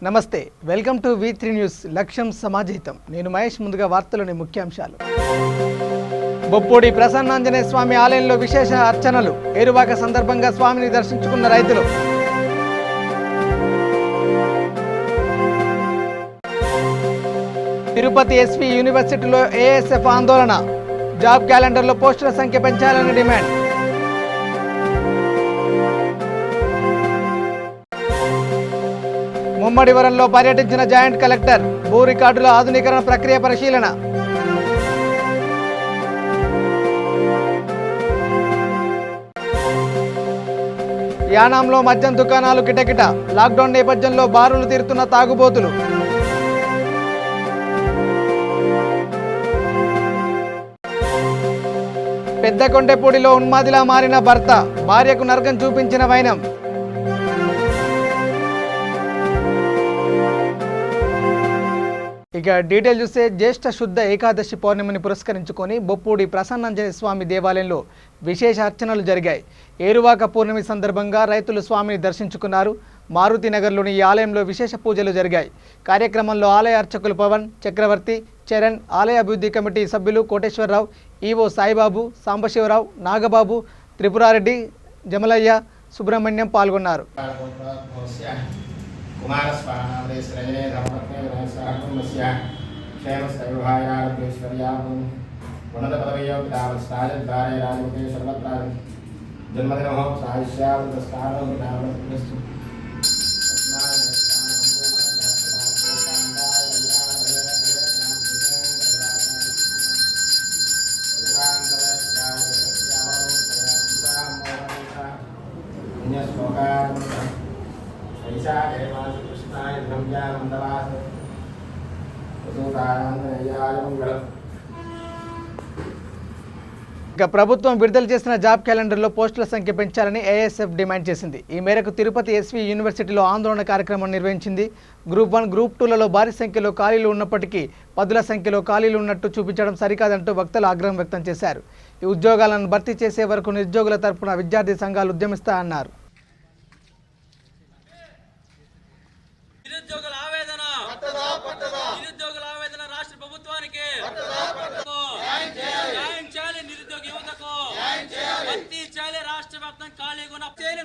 నమస్తే, welcome to V3 news. లక్ష్యం సమాజహితం. నేను మహేష్. ముందుగా వార్తలోని ముఖ్యాంశాలు. బొప్పూడి ప్రసన్నాంజనేయ స్వామి ఆలయంలో విశేష అర్చనలు. ఏరువాక సందర్భంగా స్వామిని దర్శించుకున్న రైతులు. తిరుపతి ఎస్వి యూనివర్సిటీలో ASF ఆందోళన. జాబ్ క్యాలెండర్లో పోస్టుల సంఖ్య పెంచాలని డిమాండ్. ముమ్మడివరంలో పర్యటించిన జాయింట్ కలెక్టర్. భూ రికార్డుల ఆధునీకరణ ప్రక్రియ పరిశీలన. యానాంలో మద్యం దుకాణాలు కిటకిట. లాక్డౌన్ నేపథ్యంలో బారులు తీరుతున్న తాగుబోతులు. పెద్దకొండెపూడిలో ఉన్మాదిలా మారిన భర్త. భార్యకు నరకం చూపించిన వైనం. ఇక డీటెయిల్ చూస్తే జ్యేష్ఠ శుద్ధ ఏకాదశి పౌర్ణమిని పురస్కరించుకొని బొప్పూడి ప్రసన్నాంజనేయ స్వామి దేవాలయంలో విశేష అర్చనలు జరిగాయి. ఏరువాక పౌర్ణమి సందర్భంగా రైతులు స్వామిని దర్శించుకున్నారు. మారుతినగర్లోని ఈ ఆలయంలో విశేష పూజలు జరిగాయి. కార్యక్రమంలో ఆలయ అర్చకులు పవన్, చక్రవర్తి, చరణ్, ఆలయ అభివృద్ధి కమిటీ సభ్యులు కోటేశ్వరరావు, ఈవో సాయిబాబు, సాంబశివరావు, నాగబాబు, త్రిపురారెడ్డి, జమలయ్య, సుబ్రహ్మణ్యం పాల్గొన్నారు. ఇక ప్రభుత్వం విడుదల చేసిన జాబ్ క్యాలెండర్లో పోస్టుల సంఖ్య పెంచాలని ASF డిమాండ్ చేసింది. ఈ మేరకు తిరుపతి ఎస్వి యూనివర్సిటీలో ఆందోళన కార్యక్రమం నిర్వహించింది. గ్రూప్ 1, గ్రూప్ 2లలో భారీ సంఖ్యలో ఖాళీలు ఉన్నప్పటికీ పదుల సంఖ్యలో ఖాళీలు ఉన్నట్టు చూపించడం సరికాదంటూ వక్తలు ఆగ్రహం వ్యక్తం చేశారు. ఈ ఉద్యోగాలను భర్తీ చేసే వరకు నిరుద్యోగుల తరపున విద్యార్థి సంఘాలు ఉద్యమిస్తాయన్నారు.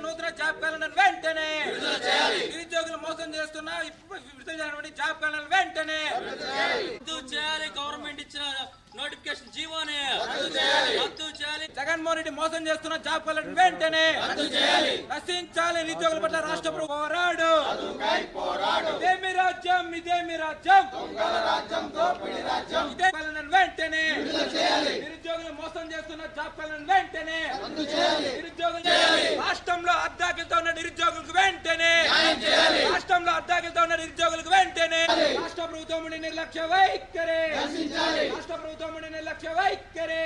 నూతన జాబ్ క్యాలెండర్ వెంటనే నిరుద్యోగులు మోసం చేస్తున్న జాబ్ క్యాలెండర్ వెంటనే రద్దు చేయాలి. గవర్నమెంట్ ఇచ్చిన నోటిఫికేషన్ జీవోని రద్దు చేయాలి. జగన్మోహన్ రెడ్డి మోసం చేస్తున్న జాబ్ క్యాలెండర్ వెంటనే రక్షించాలి. నిరుద్యోగుల పట్ల రాష్ట్ర ప్రభుత్వం పోరాడు. ఇదేమి రాజ్యం, ఇదేమి రాజ్యం, ఇదే క్యాలెండర్ వెంటనే నిరుద్యోగులు మోసం చేస్తున్న జాబ్ క్యాలెండర్ వెంటనే నిరుద్యోగులు రాష్ట్రంలో అద్దాకిలతో ఉన్న నిరుద్యోగులకు వెంటనే రాష్ట్రంలో అద్దాకిలతో ఉన్న నిరుద్యోగులకు వెంటనే రాష్ట్ర ప్రభుత్వం నిర్లక్ష్య వైఖరి రాష్ట్ర ప్రభుత్వం నిర్లక్ష్య వైఖరి.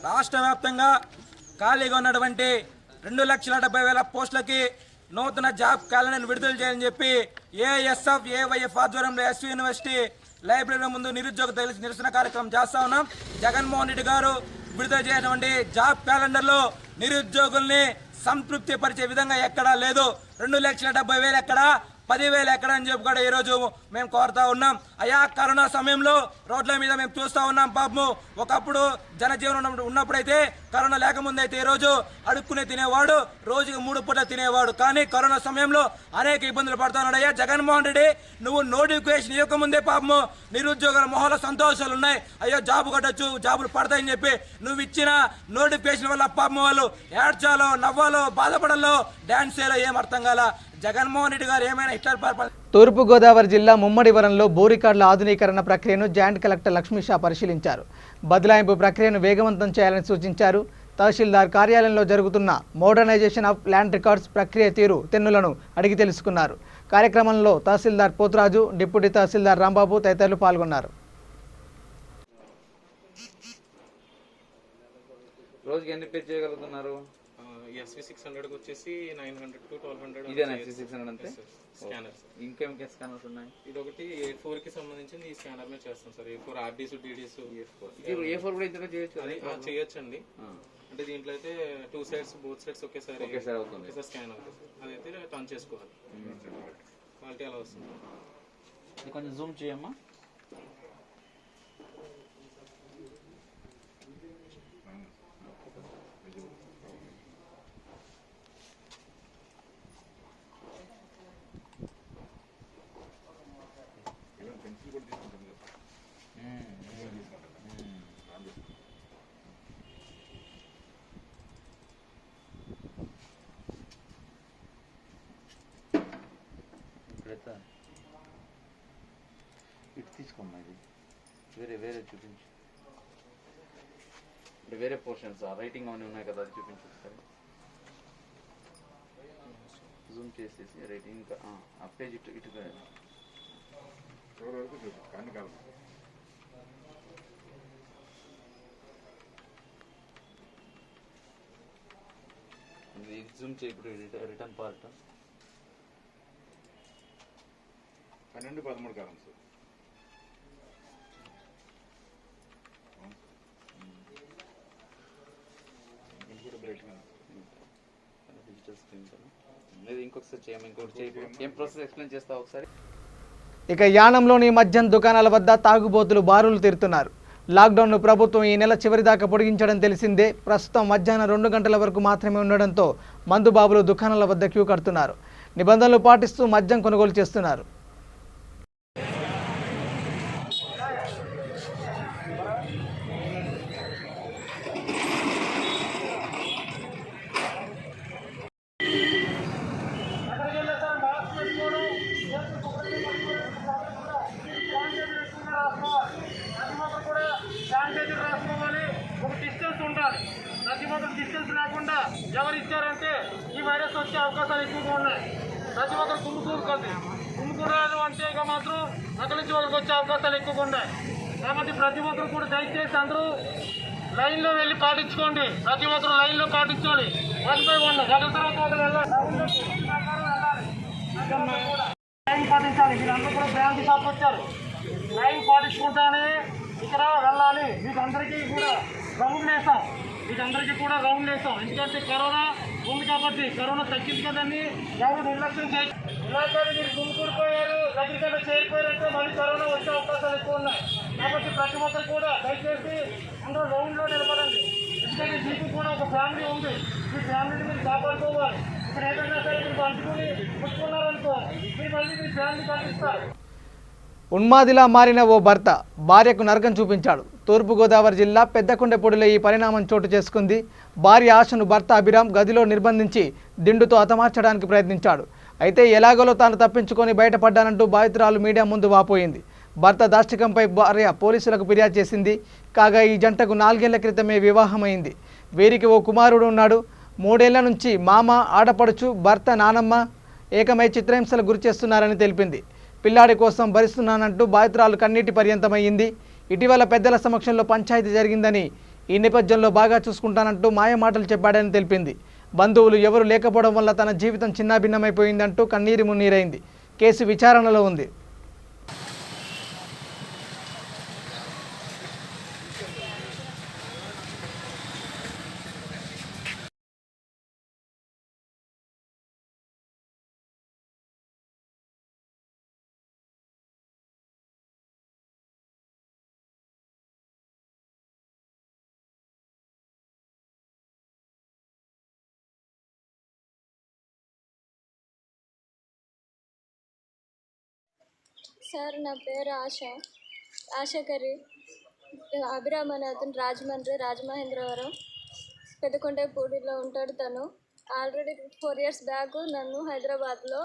రాష్ట్ర వ్యాప్తంగా ఖాళీగా ఉన్నటువంటి 2,70,000 పోస్టులకి నూతన జాబ్ క్యాలెండర్ విడుదల చేయాలని చెప్పి ASF AYF ఆధ్వర్యంలో ఎస్వి యూనివర్సిటీ లైబ్రరీ ముందు నిరుద్యోగ నిరసన కార్యక్రమం చేస్తా ఉన్నాం. జగన్మోహన్ రెడ్డి గారు విడుదల చేసినటువంటి జాబ్ క్యాలెండర్లో నిరుద్యోగుల్ని సంతృప్తి పరిచే విధంగా ఎక్కడా లేదు. 2,70,000 ఎక్కడా, 10,000 ఎక్కడ అని చెప్పి కూడా ఈరోజు మేము కోరుతా ఉన్నాం. అయా కరోనా సమయంలో రోడ్ల మీద మేము చూస్తూ ఉన్నాం. పాపము ఒకప్పుడు జనజీవనం ఉన్నప్పుడైతే, కరోనా లేకముందైతే ఈరోజు అడుక్కునే తినేవాడు, రోజుకి 3 పూటలు తినేవాడు. కానీ కరోనా సమయంలో అనేక ఇబ్బందులు పడుతున్నాడు. అయ్యా జగన్మోహన్ రెడ్డి, నువ్వు నోటిఫికేషన్ ఇవ్వకముందే పాపము నిరుద్యోగుల మొహంలో సంతోషాలు ఉన్నాయి. అయ్యో జాబు కట్టొచ్చు, జాబులు పడతాయని చెప్పి నువ్వు ఇచ్చిన నోటిఫికేషన్ వల్ల పాపం వాళ్ళు ఏడ్చాలో, నవ్వాలో, బాధపడాలో, డాన్స్ చేయాలో ఏం అర్థం కాల. జగన్మోహన్ రెడ్డి గారు ఏమైనా ఇష్టాలు. తూర్పుగోదావరి జిల్లా ముమ్మడివరంలో భూ రికార్డుల ఆధునీకరణ ప్రక్రియను జాయింట్ కలెక్టర్ లక్ష్మీషా పరిశీలించారు. బదలాయింపు ప్రక్రియను వేగవంతం చేయాలని సూచించారు. తహసీల్దార్ కార్యాలయంలో జరుగుతున్న మోడర్నైజేషన్ ఆఫ్ ల్యాండ్ రికార్డ్స్ ప్రక్రియ తీరు తెన్నులను అడిగి తెలుసుకున్నారు. కార్యక్రమంలో తహసీల్దార్ పోతురాజు, డిప్యూటీ తహసీల్దార్ రాంబాబు తదితరులు పాల్గొన్నారు. రోజుకి ఎన్ని పేజ్ చేయగలుగుతున్నారు? SV600 వచ్చేసి 900 to 1200. ఇదేనా SV600 అంతే? స్కానర్. ఇంకేం స్కానర్స్ ఉన్నాయి? ఇదొకటి A4 కి సంబంధించింది. ఈ స్కానర్ మీద చేస్తాం sir. A4 RDs, DDs. A4 కూడా ఇంతగా చేయొచ్చు. అది చేయొచ్చండి. అంటే దీంట్లో అయితే 2 సైడ్స్, బోత్ సైడ్స్ ఒకేసారి అవుతుంది. స్కాన్ అవుతుంది. అదైతే టర్న్ చేసుకోవాలి. ఓకే అలా వస్తుంది. ఇది కొంచెం జూమ్ చేయమ్మా. ఇటు తీసుకోమ్మా, ఇది వేరే చూపించు. అంటే వేరే పోర్షన్స్ రైటింగ్ అవన్నీ ఉన్నాయి కదా, అది చూపించు ఒకసారి. జూమ్ చేసేసి రైటింగ్ ఇంకా ఆ పేజ్ ఇటుగా ఇది జూమ్ చేయి. ఇప్పుడు రిటర్న్ పార్ట్ 12-13 కాలం సార్. డిజిటల్ స్క్రీన్ కదా. ఇంకొకసారి చేయమా, ఇంకోటి చేయి. ఏం ప్రాసెస్ ఎక్స్ప్లెయిన్ చేస్తావు ఒకసారి. ఇక యానంలోని మద్యం దుకాణాల వద్ద తాగుబోతులు బారులు తీరుతున్నారు. లాక్డౌన్ను ప్రభుత్వం ఈ నెల చివరి దాకా పొడిగించడం తెలిసిందే. ప్రస్తుతం మధ్యాహ్నం 2 గంటల వరకు మాత్రమే ఉండడంతో మందుబాబులు దుకాణాల వద్ద క్యూ కడుతున్నారు. నిబంధనలు పాటిస్తూ మద్యం కొనుగోలు చేస్తున్నారు. డిస్టెన్స్ లేకుండా ఎవరు ఇచ్చారంటే ఈ వైరస్ వచ్చే అవకాశాలు ఎక్కువగా ఉన్నాయి. ప్రతి ఒక్కరు గుమ్ముకూడదు అంటే ఇక మాత్రం అక్కడి నుంచి వాళ్ళకి వచ్చే అవకాశాలు ఎక్కువగా ఉన్నాయి. కాబట్టి ప్రతి ఒక్కరు కూడా దయచేసి అందరూ లైన్లో వెళ్ళి పాటించుకోండి. ప్రతి ఒక్కరు లైన్లో పాటించాలి. 1 by 1 ఒకరి తర్వాత ఒకరు వెళ్ళాలి. లైన్ పాటించాలి. మీరందరూ కూడా బ్యాంక్ షాప్ వచ్చారు, లైన్ పాటించుకుంటానే ఇక్కడ వెళ్ళాలి. మీకందరికీ కూడా రౌండ్ వేసాం. ఎందుకంటే కరోనా ఉంది కాబట్టి, కరోనా తగ్గింది కదండి. ఎవరు నిర్లక్ష్యం చేయాలి. మీరు గుమ్ముకూడిపోయారు, దగ్గరికైనా చేరిపోయారంటే మళ్ళీ కరోనా వచ్చే అవకాశాలు ఎక్కువ ఉన్నాయి. కాబట్టి ప్రతి ఒక్కరు కూడా దయచేసి అందరూ రౌండ్లో నిలబడండి. ఎందుకంటే మీకు కూడా ఒక ఫ్యామిలీ ఉంది. మీ ఫ్యామిలీని మీరు కాపాడుకోవాలి. ఇక్కడ ఏదైనా సరే మీరు అంటుకుని పుచ్చుకున్నారనుకో, మీరు మళ్ళీ మీ ఫ్యామిలీ కనిపిస్తారు. ఉన్మాదిలా మారిన ఓ భర్త భార్యకు నరకం చూపించాడు. తూర్పుగోదావరి జిల్లా పెద్దకొండపూడిలో ఈ పరిణామం చోటు చేసుకుంది. భార్య ఆశను భర్త అభిరామ్ గదిలో నిర్బంధించి దిండుతో హతమార్చడానికి ప్రయత్నించాడు. అయితే ఎలాగోలో తాను తప్పించుకొని బయటపడ్డానంటూ బాధితురాలు మీడియా ముందు వాపోయింది. భర్త దాష్టికంపై భార్య పోలీసులకు ఫిర్యాదు చేసింది. కాగా ఈ జంటకు 4 ఏళ్ల క్రితమే వివాహమైంది. వీరికి ఓ కుమారుడు ఉన్నాడు. 3 ఏళ్ల నుంచి మామ, ఆడపడుచు, భర్త, నానమ్మ ఏకమై చిత్రహింసలకు గురిచేస్తున్నారని తెలిపింది. పిల్లాడి కోసం భరిస్తున్నానంటూ బాధితురాలు కన్నీటి పర్యంతమయ్యింది. ఇటీవల పెద్దల సమక్షంలో పంచాయతీ జరిగిందని, ఈ నేపథ్యంలో బాగా చూసుకుంటానంటూ మాయమాటలు చెప్పాడని తెలిపింది. బంధువులు ఎవరు లేకపోవడం వల్ల తన జీవితం చిన్నాభిన్నమైపోయిందంటూ కన్నీరు మున్నీరైంది. కేసు విచారణలో ఉంది. సార్, నా పేరు ఆశకరి. అభిరామ్ అనే అతను రాజమహేంద్రవరం పెద్దకొండపూడిలో ఉంటాడు. తను ఆల్రెడీ 4 years బ్యాక్ నన్ను హైదరాబాద్లో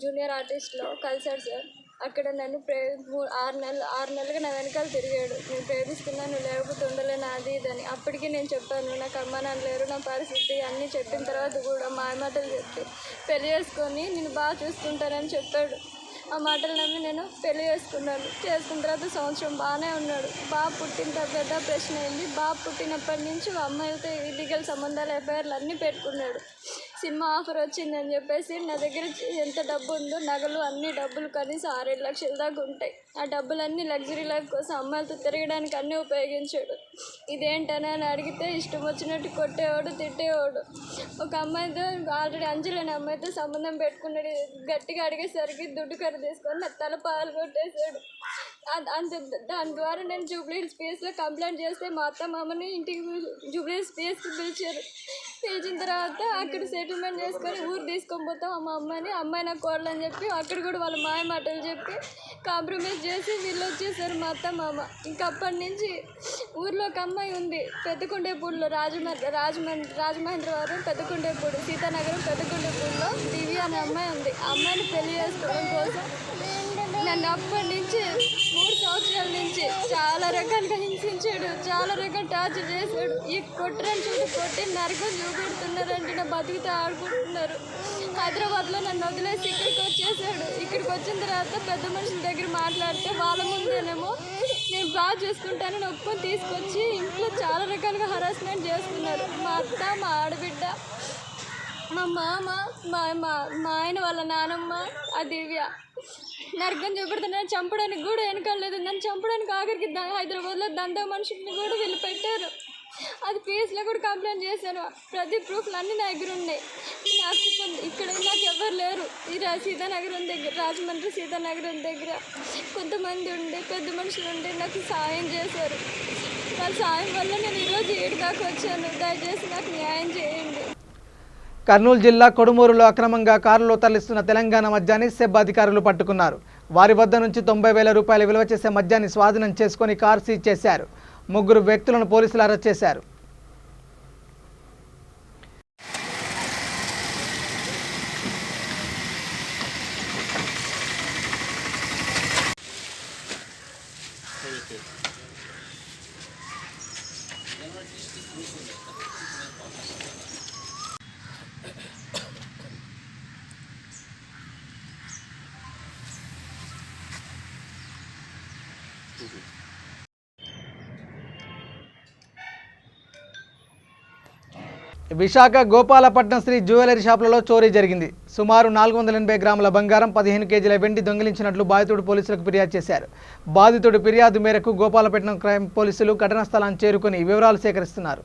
జూనియర్ ఆర్టిస్ట్లో కలిశాడు సార్. అక్కడ నన్ను 6 నెలలుగా నా వెనకాల తిరిగాడు. నేను ప్రేమిస్తున్నాను, లేకపోతే ఉండలేను, అది ఇదని. అప్పటికి నేను చెప్పాను, నాకు అమ్మ నాన్న లేరు, నా పరిస్థితి అన్నీ చెప్పిన తర్వాత కూడా మాయమాటలు చెప్పి పెళ్లి చేసుకొని నేను బాగా చూసుకుంటానని చెప్పాడు. ఆ మాటలు నమ్మి నేను పెళ్లి చేసుకున్నాను. చేసుకున్న తర్వాత సంవత్సరం బాగానే ఉన్నాడు. బాబు పుట్టిన పెద్ద ప్రశ్న అయింది. బాబు పుట్టినప్పటి నుంచి మా అమ్మాయితో ఇల్లీగల్ సంబంధాలు, ఎఫ్ఐఆర్లు అన్నీ పెట్టుకున్నాడు. సినిమా ఆఫర్ వచ్చిందని చెప్పేసి నా దగ్గర ఎంత డబ్బు ఉందో నగలు అన్ని డబ్బులు కనీసం 6-7 లక్షల దాకా ఉంటాయి. ఆ డబ్బులన్నీ లగ్జరీ లైఫ్ కోసం అమ్మాయిలతో తిరగడానికి అన్నీ ఉపయోగించాడు. ఇదేంటని అని అడిగితే ఇష్టం వచ్చినట్టు కొట్టేవాడు, తిట్టేవాడు. ఒక అమ్మాయితో ఆల్రెడీ అంజలి అనే అమ్మాయితో సంబంధం పెట్టుకున్నాడు. గట్టిగా అడిగేసరికి దుడ్డు కర్ర తీసుకొని నా తల పాలు కొట్టేశాడు. అంత దాని ద్వారా నేను జూబ్లీహిల్స్ పిఎస్లో కంప్లైంట్ చేస్తే మా అత్త మామని ఇంటికి జూబ్లీహిల్స్ పిఎస్కి పిలిచారు. పిలిచిన తర్వాత అక్కడ సెటిల్మెంట్ చేసుకొని ఊరు తీసుకొని పోతాం మా అమ్మాయి నా కోడలు అని చెప్పి అక్కడ కూడా వాళ్ళ మాయ మాటలు చెప్పి కాంప్రమైజ్ చేసి వీళ్ళు వచ్చేసారు మా అత్త మామ. ఇంకా అప్పటి నుంచి ఊర్లో ఒక అమ్మాయి ఉంది పెద్దకొండేపూడిలో, రాజమహేంద్రవరం పెద్దకొండేపూడి, సీతానగరం పెద్దకొండేపూడిలో దివ్య అనే అమ్మాయి ఉంది. ఆ అమ్మాయిని పెళ్లి చేసుకోవడం కోసం నన్ను అప్పటి నుంచి 3 సంవత్సరాల నుంచి చాలా రకాలుగా హింసించాడు, చాలా రకాల టార్చర్ చేశాడు. ఈ కొట్టరని చూడు కొట్టి నరకం చూపెడుతున్నారంటే నా బతుకుతో ఆడుకుంటున్నారు. హైదరాబాద్లో నన్ను వదిలేసి ఇక్కడికి వచ్చేసాడు. ఇక్కడికి వచ్చిన తర్వాత పెద్ద మనుషుల దగ్గర మాట్లాడితే వాళ్ళ ముందేనేమో నేను బాగా చూసుకుంటానని ఒప్పుకొని తీసుకొచ్చి ఇంట్లో చాలా రకాలుగా హరాస్మెంట్ చేస్తున్నారు. మా అత్త, మా ఆడబిడ్డ, మా మామ, మా ఆయన వాళ్ళ నానమ్మ, ఆ దివ్య నరకం చూపెడుతున్నారు. చంపడానికి కూడా వెనకాలేదు. నన్ను చంపడానికి ఆఖరికి హైదరాబాద్లో దందా మనుషుల్ని కూడా వీళ్ళు పెట్టారు. అది పిఎస్లో కూడా కంప్లైంట్ చేశాను. ప్రతి ప్రూఫ్లు అన్నీ నా దగ్గర ఉన్నాయి. ఇక్కడ నాకు ఎవరు లేరు. ఈ సీతానగరం దగ్గర, రాజమండ్రి సీతానగరం దగ్గర కొంతమంది ఉండే పెద్ద మనుషులు ఉండే నాకు సాయం చేశారు. వాళ్ళ సాయం వల్ల నేను ఈరోజు 7 దాకా వచ్చాను. దయచేసి నాకు న్యాయం చేయండి. కర్నూలు జిల్లా కొడుమూరులో అక్రమంగా కారులో తరలిస్తున్న తెలంగాణ మద్యాన్ని సెబ్ అధికారులు పట్టుకున్నారు. వారి వద్ద నుంచి 90,000 రూపాయలు విలువ చేసే మద్యాన్ని స్వాధీనం చేసుకుని కారు సీజ్ చేశారు. 3 వ్యక్తులను పోలీసులు అరెస్ట్ చేశారు. విశాఖ గోపాలపట్నం శ్రీ జ్యువెలరీ షాపులలో చోరీ జరిగింది. సుమారు 480 గ్రాముల బంగారం, 15 కేజీల వెండి దొంగిలించినట్లు బాధితుడు పోలీసులకు ఫిర్యాదు చేశారు. బాధితుడి ఫిర్యాదు మేరకు గోపాలపట్నం క్రైమ్ పోలీసులు ఘటనా స్థలాన్ని చేరుకుని వివరాలు సేకరిస్తున్నారు.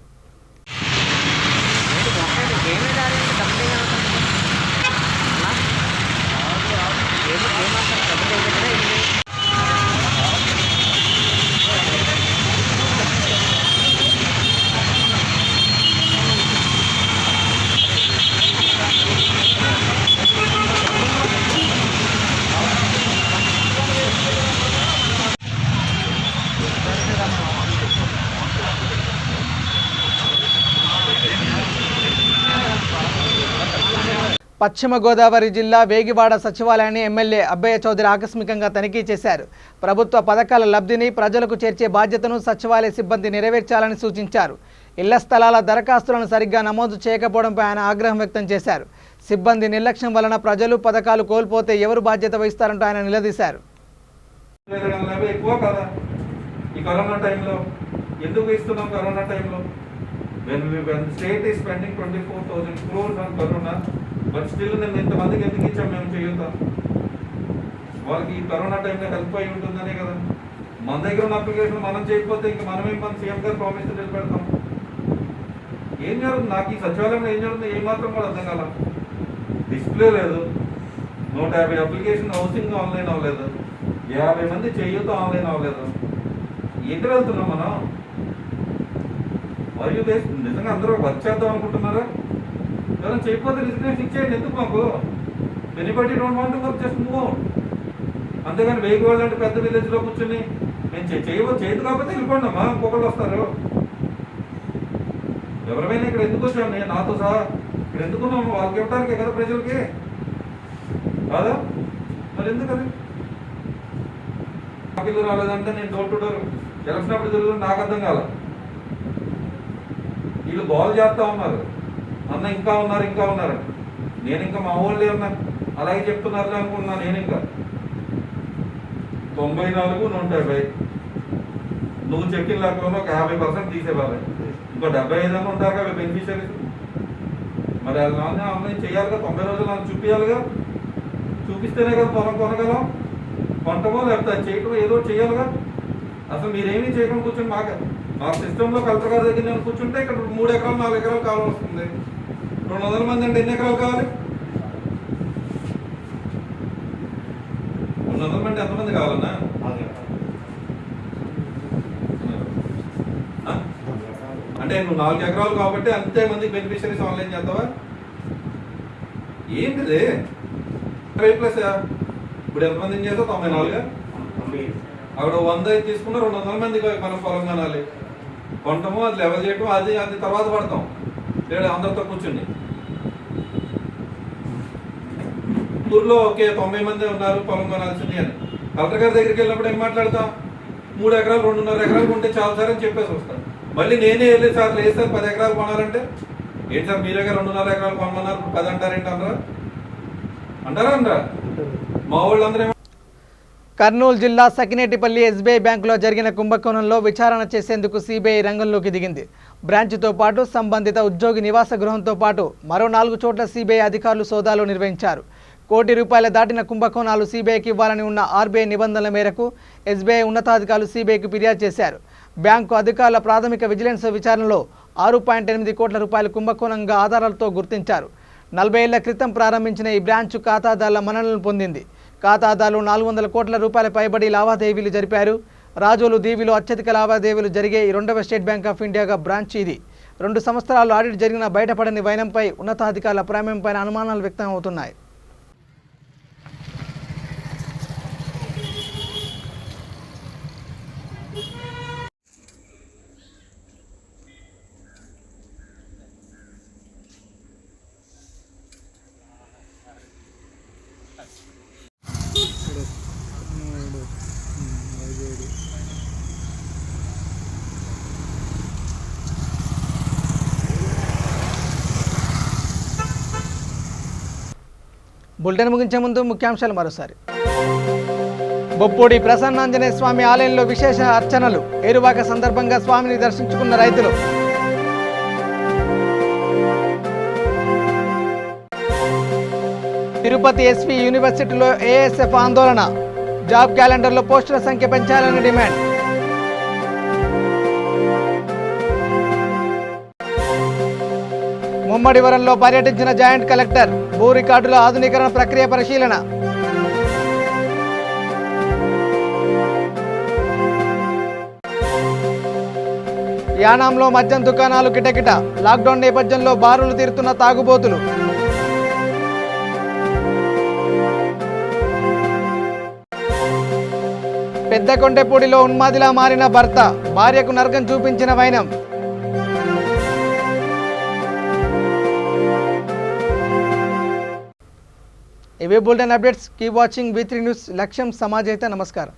పశ్చిమ గోదావరి జిల్లా వేగివాడ సచివాలయాన్ని ఎమ్మెల్యే అబ్బయ్య చౌదరి ఆకస్మికంగా తనిఖీ చేశారు. ప్రభుత్వ పథకాల లబ్ధిని ప్రజలకు చేర్చే బాధ్యతను సచివాలయ సిబ్బంది నెరవేర్చాలని సూచించారు. ఇళ్ల స్థలాల దరఖాస్తులను సరిగ్గా నమోదు చేయకపోవడంపై ఆయన ఆగ్రహం వ్యక్తం చేశారు. సిబ్బంది నిర్లక్ష్యం వలన ప్రజలు పథకాలు కోల్పోతే ఎవరు బాధ్యత వహిస్తారంటూ ఆయన నిలదీశారు. when state is spending 24,000 crores on corona, but still నేను ఇంతమందికి ఎందుకు ఇచ్చాం మేము చేయుతాం? వాళ్ళకి ఈ కరోనా టైంలో హెల్ప్ అయి ఉంటుందనే కదా. మన దగ్గర ఉన్న అప్లికేషన్ మనం చేయకపోతే ఇంక మనమేం మన సీఎం గారు ప్రామిస్ నిలబెడతాం. ఏం జరుగుతుంది? నాకు ఈ సచివాలయంలో ఏం జరుగుతుంది ఏమాత్రం కూడా అర్థం కాల. డిస్ప్లే లేదు, 150 అప్లికేషన్ హౌసింగ్ ఆన్లైన్ అవ్వలేదు, 50 మంది చేయుత ఆన్లైన్ అవ్వలేదు. ఎక్కడ వెళ్తున్నాం మనం? మరియు నిజంగా అందరూ వర్క్ చేద్దాం అనుకుంటున్నారా? ఎవరైనా చేయకపోతే రిజిగ్నేషన్ ఇచ్చేయండి. ఎందుకు మాకు? Anybody don't want to work, just move. అంతేగాని వేగవాళ్ళు అంటే పెద్ద విలేజ్లో కూర్చొని నేను చేయదు కాకపోతే వెళ్ళిపోండి అమ్మా, ఇంకొకళ్ళు వస్తారు. ఎవరైనా ఇక్కడ ఎందుకు వచ్చాము? నేను నాతో సహా ఇక్కడ ఎందుకున్నాము? వాళ్ళకి ఇవ్వడానికే కదా, ప్రజలకి కాదా? మరి ఎందుకది? నాకు ఇల్లు రాలేదంటే నేను డోర్ టు డోర్ ఎలక్షన్ అప్పుడు జరుగుతుంది, నాకు అర్థం కాల. వీళ్ళు గోల్ చేస్తూ ఉన్నారు, అన్న ఇంకా ఉన్నారు. నేను ఇంకా మా వాళ్ళే ఉన్నా అలాగే చెప్తున్నారు అనుకున్నా. నేను ఇంకా 94, 150 నువ్వు చెక్కిన లేకపోయినా ఒక 50% తీసేవాళ్ళే. ఇంకో 75 ఉంటారు కదా బెనిఫిషరీస్. మరి అది ఆన్లైన్ చేయాలిగా, 90 రోజులు నాకు చూపించాలిగా, చూపిస్తేనే కదా పొలం కొనగలం, కొంటమో లేకపోతే అది చేయటం ఏదో చేయాలిగా. అసలు మీరేమీ చేయకుండా కూర్చొని మా సిస్టంలో కలెక్టర్ గారి దగ్గర నేను కూర్చుంటే ఇక్కడ 3 ఎకరాలు 4 ఎకరాలు కావాలి వస్తుంది. 200 మంది అంటే ఎన్ని ఎకరాలు కావాలి? 200 మంది ఎంతమంది కావాలన్నా? అంటే నువ్వు 4 ఎకరాలు కాబట్టి అంతే మంది బెనిఫిషరీస్ ఆన్లైన్ చేస్తావా? ఏంటిది ప్లస్ ఇప్పుడు ఎంతమంది చేస్తావు? 94. అక్కడ 100 తీసుకున్నా 200 మందికి మనం పొలం కనాలి, కొంటాము, అది లెవెల్ చేయటం, అది తర్వాత పడతాం లేదా అందరితో కూర్చుని. ఊర్లో ఓకే 90 మంది ఉన్నారు పొలం కొనాల్సింది అని కలెక్టర్ గారి దగ్గరికి వెళ్ళినప్పుడు ఏం మాట్లాడతాం? 3 ఎకరాలు 2.5 ఎకరాలు కొంటే చాలు సార్ అని చెప్పేసి వస్తాను. మళ్ళీ నేనే వెళ్ళి సార్ లేదు సార్ 10 ఎకరాలు కొనాలంటే ఏంటి సార్ మీరే 2.5 ఎకరాలు కొనమన్నారు 10 అంటారేంటి అంటారా? మా వాళ్ళందరూ. కర్నూలు జిల్లా సకినేటిపల్లి ఎస్బీఐ బ్యాంకులో జరిగిన కుంభకోణంలో విచారణ చేసేందుకు సిబిఐ రంగంలోకి దిగింది. బ్రాంచ్తో పాటు సంబంధిత ఉద్యోగి నివాస గృహంతో పాటు మరో 4 చోట్ల సిబిఐ అధికారులు సోదాలు నిర్వహించారు. ₹1 కోటి దాటిన కుంభకోణాలు సిబిఐకి ఇవ్వాలని ఉన్న ఆర్బీఐ నిబంధనల మేరకు ఎస్బీఐ ఉన్నతాధికారులు సిబిఐకి ఫిర్యాదు చేశారు. బ్యాంకు అధికారుల ప్రాథమిక విజిలెన్స్ విచారణలో ₹6.8 కోట్ల కుంభకోణంగా ఆధారాలతో గుర్తించారు. 40 ఏళ్ల క్రితం ప్రారంభించిన ఈ బ్రాంచ్ ఖాతాదారుల మన్ననలు పొందింది. ఖాతాదారులు ₹400 కోట్ల పైబడి లావాదేవీలు జరిపారు. రాజోలు దీవిలో అత్యధిక లావాదేవీలు జరిగే 2వ స్టేట్ బ్యాంక్ ఆఫ్ ఇండియాగా బ్రాంచ్ ఇది. 2 సంవత్సరాలు ఆడిట్ జరిగిన బయటపడని వైనంపై ఉన్నతాధికారుల ప్రమేయంపై అనుమానాలు వ్యక్తం అవుతున్నాయి. బులెటిన్ ముగించే ముందు ముఖ్యాంశాలు మరోసారి. బొప్పూడి ప్రసన్నాంజనేయ స్వామి ఆలయంలో విశేష అర్చనలు. ఏరువాక సందర్భంగా స్వామిని దర్శించుకున్న రైతులు. తిరుపతి ఎస్వి యూనివర్సిటీలో ఏఎస్ఎఫ్ ఆందోళన. జాబ్ క్యాలెండర్లో పోస్టుల సంఖ్య పెంచాలని డిమాండ్. ముమ్మడివరంలో పర్యటించిన జాయింట్ కలెక్టర్. భూ రికార్డుల ఆధునీకరణ ప్రక్రియ పరిశీలన. యానాంలో మద్యం దుకాణాలు కిటకిట. లాక్డౌన్ నేపథ్యంలో బారులు తీరుతున్న తాగుబోతులు. పెద్దకొండెపూడిలో ఉన్మాదిలా మారిన భర్త. భార్యకు నరకం చూపించిన వైనం. ఇవే bulletin updates. Keep watching V3 news. లక్ష్యం సమాజైతే. నమస్కారం.